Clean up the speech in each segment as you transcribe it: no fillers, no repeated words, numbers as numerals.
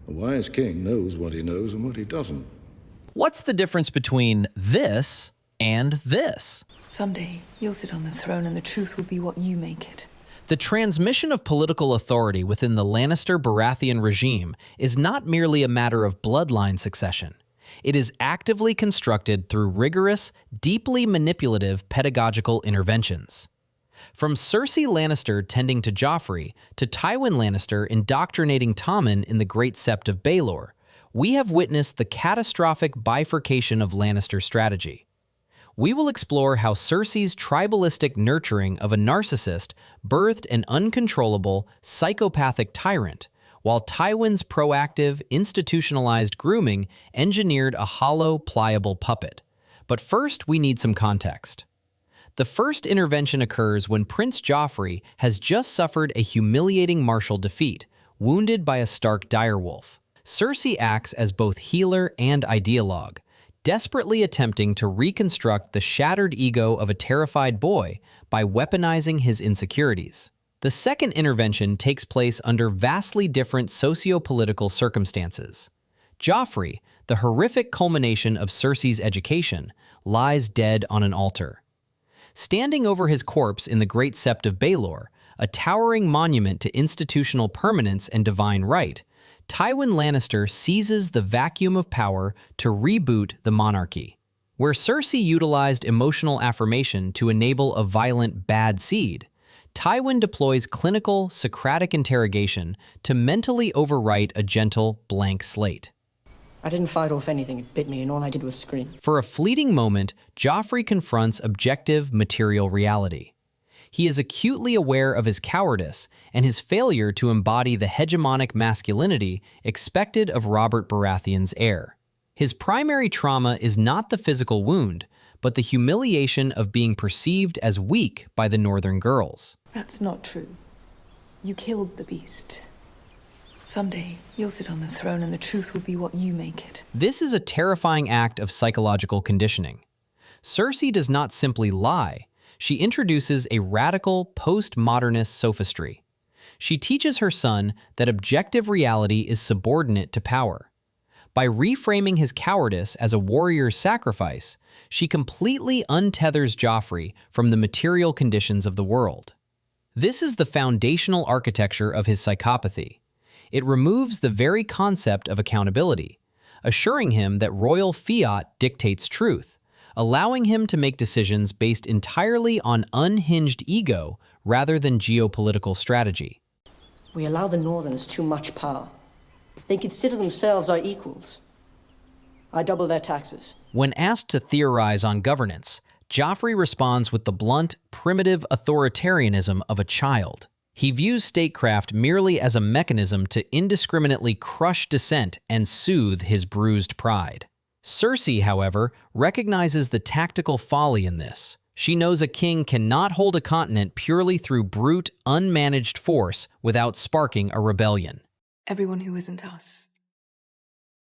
A wise king knows what he knows and what he doesn't. What's the difference between this and this? Someday, you'll sit on the throne and the truth will be what you make it. The transmission of political authority within the Lannister-Baratheon regime is not merely a matter of bloodline succession. It is actively constructed through rigorous, deeply manipulative pedagogical interventions. From Cersei Lannister tending to Joffrey to Tywin Lannister indoctrinating Tommen in the Great Sept of Baelor, we have witnessed the catastrophic bifurcation of Lannister strategy. We will explore how Cersei's tribalistic nurturing of a narcissist birthed an uncontrollable, psychopathic tyrant, while Tywin's proactive, institutionalized grooming engineered a hollow, pliable puppet. But first, we need some context. The first intervention occurs when Prince Joffrey has just suffered a humiliating martial defeat, wounded by a Stark direwolf. Cersei acts as both healer and ideologue, desperately attempting to reconstruct the shattered ego of a terrified boy by weaponizing his insecurities. The second intervention takes place under vastly different socio-political circumstances. Joffrey, the horrific culmination of Cersei's education, lies dead on an altar. Standing over his corpse in the Great Sept of Baelor, a towering monument to institutional permanence and divine right, Tywin Lannister seizes the vacuum of power to reboot the monarchy. Where Cersei utilized emotional affirmation to enable a violent bad seed, Tywin deploys clinical, Socratic interrogation to mentally overwrite a gentle, blank slate. I didn't fight off anything, it bit me, and all I did was scream. For a fleeting moment, Joffrey confronts objective material reality. He is acutely aware of his cowardice and his failure to embody the hegemonic masculinity expected of Robert Baratheon's heir. His primary trauma is not the physical wound, but the humiliation of being perceived as weak by the Northern girls. That's not true. You killed the beast. Someday, you'll sit on the throne and the truth will be what you make it. This is a terrifying act of psychological conditioning. Cersei does not simply lie. She introduces a radical, postmodernist sophistry. She teaches her son that objective reality is subordinate to power. By reframing his cowardice as a warrior's sacrifice, she completely untethers Joffrey from the material conditions of the world. This is the foundational architecture of his psychopathy. It removes the very concept of accountability, assuring him that royal fiat dictates truth, allowing him to make decisions based entirely on unhinged ego rather than geopolitical strategy. We allow the Northerners too much power. They consider themselves our equals. I double their taxes. When asked to theorize on governance, Joffrey responds with the blunt, primitive authoritarianism of a child. He views statecraft merely as a mechanism to indiscriminately crush dissent and soothe his bruised pride. Cersei, however, recognizes the tactical folly in this. She knows a king cannot hold a continent purely through brute, unmanaged force without sparking a rebellion. Everyone who isn't us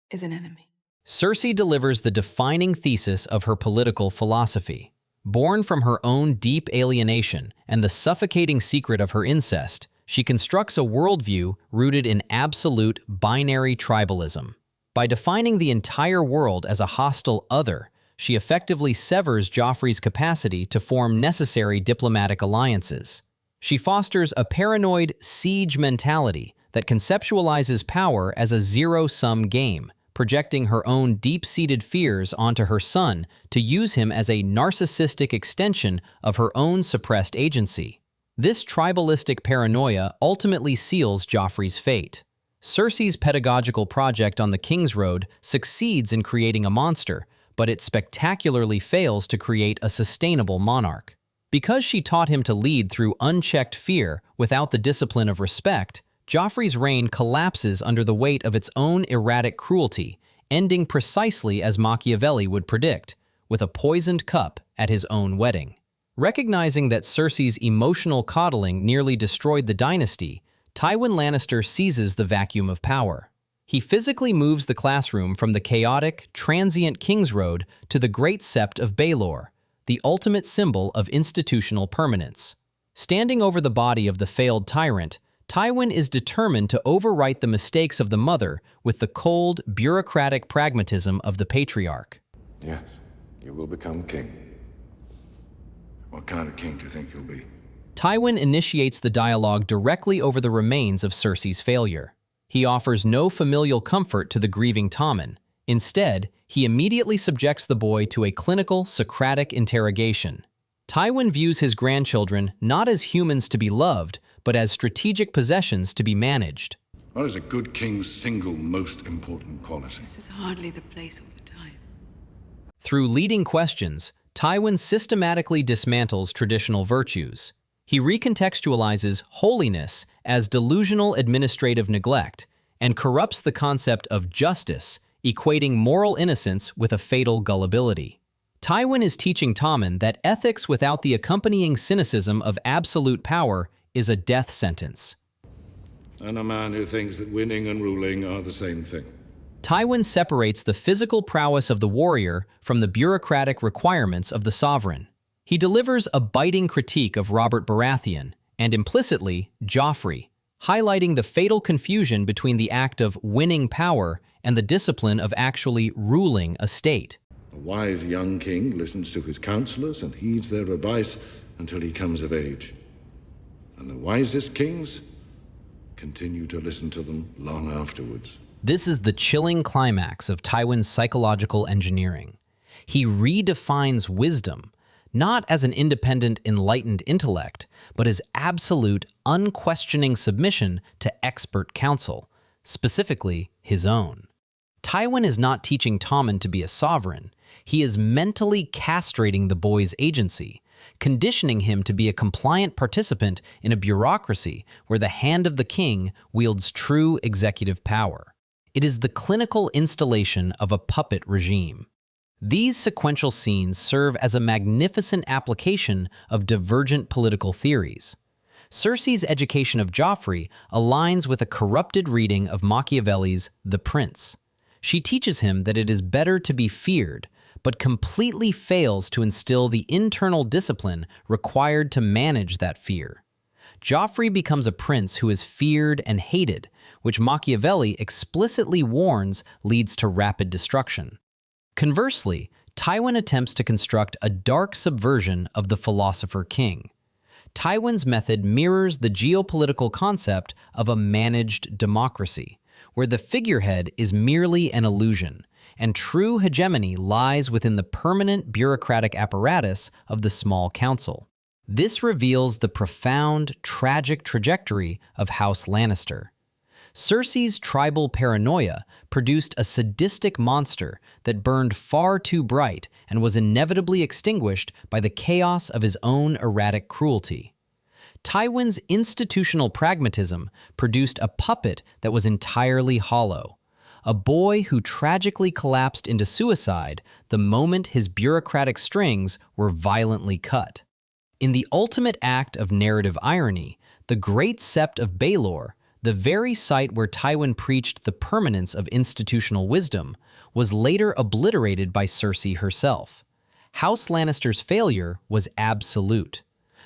is an enemy. Cersei delivers the defining thesis of her political philosophy. Born from her own deep alienation and the suffocating secret of her incest, she constructs a worldview rooted in absolute binary tribalism. By defining the entire world as a hostile other, she effectively severs Joffrey's capacity to form necessary diplomatic alliances. She fosters a paranoid siege mentality that conceptualizes power as a zero-sum game, projecting her own deep-seated fears onto her son to use him as a narcissistic extension of her own suppressed agency. This tribalistic paranoia ultimately seals Joffrey's fate. Cersei's pedagogical project on the King's Road succeeds in creating a monster, but it spectacularly fails to create a sustainable monarch. Because she taught him to lead through unchecked fear without the discipline of respect, Joffrey's reign collapses under the weight of its own erratic cruelty, ending precisely as Machiavelli would predict, with a poisoned cup at his own wedding. Recognizing that Cersei's emotional coddling nearly destroyed the dynasty, Tywin Lannister seizes the vacuum of power. He physically moves the classroom from the chaotic, transient King's Road to the Great Sept of Baelor, the ultimate symbol of institutional permanence. Standing over the body of the failed tyrant, Tywin is determined to overwrite the mistakes of the mother with the cold, bureaucratic pragmatism of the patriarch. Yes, you will become king. What kind of king do you think you'll be? Tywin initiates the dialogue directly over the remains of Cersei's failure. He offers no familial comfort to the grieving Tommen. Instead, he immediately subjects the boy to a clinical, Socratic interrogation. Tywin views his grandchildren not as humans to be loved, but as strategic possessions to be managed. What is a good king's single most important quality? This is hardly the place or the time. Through leading questions, Tywin systematically dismantles traditional virtues. He recontextualizes holiness as delusional administrative neglect and corrupts the concept of justice, equating moral innocence with a fatal gullibility. Tywin is teaching Tommen that ethics without the accompanying cynicism of absolute power is a death sentence. And a man who thinks that winning and ruling are the same thing. Tywin separates the physical prowess of the warrior from the bureaucratic requirements of the sovereign. He delivers a biting critique of Robert Baratheon, and implicitly, Joffrey, highlighting the fatal confusion between the act of winning power and the discipline of actually ruling a state. A wise young king listens to his counselors and heeds their advice until he comes of age. And the wisest kings continue to listen to them long afterwards. This is the chilling climax of Tywin's psychological engineering. He redefines wisdom, not as an independent, enlightened intellect, but as absolute, unquestioning submission to expert counsel, specifically his own. Tywin is not teaching Tommen to be a sovereign. He is mentally castrating the boy's agency, conditioning him to be a compliant participant in a bureaucracy where the hand of the king wields true executive power. It is the clinical installation of a puppet regime. These sequential scenes serve as a magnificent application of divergent political theories. Cersei's education of Joffrey aligns with a corrupted reading of Machiavelli's The Prince. She teaches him that it is better to be feared, but completely fails to instill the internal discipline required to manage that fear. Joffrey becomes a prince who is feared and hated, which Machiavelli explicitly warns leads to rapid destruction. Conversely, Tywin attempts to construct a dark subversion of the philosopher king. Tywin's method mirrors the geopolitical concept of a managed democracy, where the figurehead is merely an illusion, and true hegemony lies within the permanent bureaucratic apparatus of the small council. This reveals the profound, tragic trajectory of House Lannister. Cersei's tribal paranoia produced a sadistic monster that burned far too bright and was inevitably extinguished by the chaos of his own erratic cruelty. Tywin's institutional pragmatism produced a puppet that was entirely hollow, a boy who tragically collapsed into suicide the moment his bureaucratic strings were violently cut. In the ultimate act of narrative irony, the Great Sept of Baelor, the very site where Tywin preached the permanence of institutional wisdom, was later obliterated by Cersei herself. House Lannister's failure was absolute.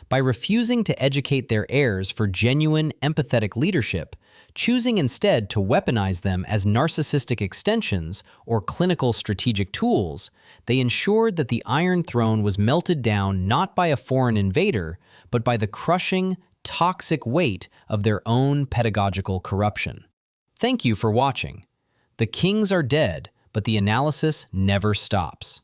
By refusing to educate their heirs for genuine, empathetic leadership, choosing instead to weaponize them as narcissistic extensions or clinical strategic tools, they ensured that the Iron Throne was melted down not by a foreign invader, but by the crushing, toxic weight of their own pedagogical corruption. Thank you for watching. The kings are dead, but the analysis never stops.